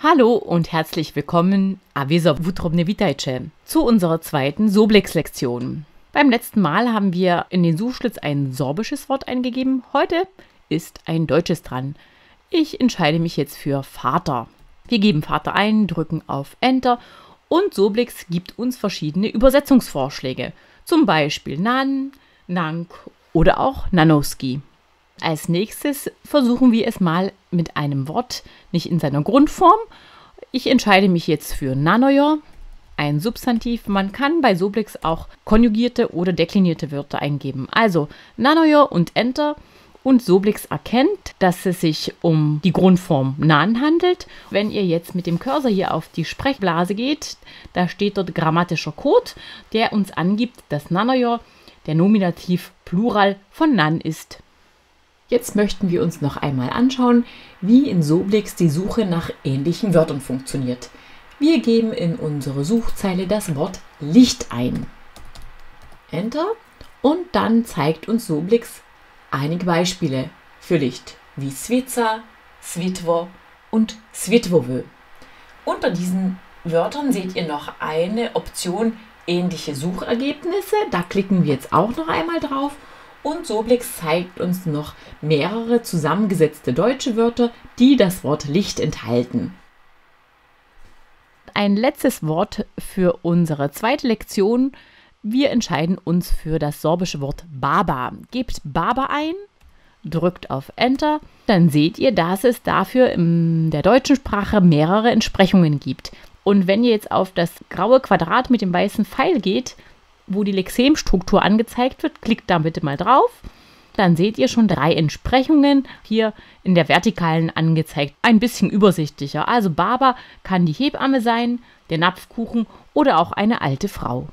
Hallo und herzlich willkommen a Weser Wutrobne Witajcie zu unserer zweiten Soblex-Lektion. Beim letzten Mal haben wir in den Suchschlitz ein sorbisches Wort eingegeben. Heute ist ein deutsches dran. Ich entscheide mich jetzt für Vater. Wir geben Vater ein, drücken auf Enter und Soblex gibt uns verschiedene Übersetzungsvorschläge. Zum Beispiel Nan, Nank oder auch Nanoski. Als nächstes versuchen wir es mal mit einem Wort, nicht in seiner Grundform. Ich entscheide mich jetzt für Nanojo, ein Substantiv. Man kann bei Soblex auch konjugierte oder deklinierte Wörter eingeben. Also Nanojo und Enter. Und Soblex erkennt, dass es sich um die Grundform Nan handelt. Wenn ihr jetzt mit dem Cursor hier auf die Sprechblase geht, da steht dort grammatischer Code, der uns angibt, dass Nanojo der Nominativ Plural von Nan ist. Jetzt möchten wir uns noch einmal anschauen, wie in Soblex die Suche nach ähnlichen Wörtern funktioniert. Wir geben in unsere Suchzeile das Wort Licht ein. Enter und dann zeigt uns Soblex einige Beispiele für Licht, wie Svica, Svitlo und Svitlovo. Unter diesen Wörtern seht ihr noch eine Option ähnliche Suchergebnisse. Da klicken wir jetzt auch noch einmal drauf. Und Soblex zeigt uns noch mehrere zusammengesetzte deutsche Wörter, die das Wort Licht enthalten. Ein letztes Wort für unsere zweite Lektion. Wir entscheiden uns für das sorbische Wort Baba. Gebt Baba ein, drückt auf Enter, dann seht ihr, dass es dafür in der deutschen Sprache mehrere Entsprechungen gibt. Und wenn ihr jetzt auf das graue Quadrat mit dem weißen Pfeil geht, wo die Lexemstruktur angezeigt wird, klickt da bitte mal drauf. Dann seht ihr schon 3 Entsprechungen hier in der vertikalen angezeigt. Ein bisschen übersichtlicher. Also Baba kann die Hebamme sein, der Napfkuchen oder auch eine alte Frau.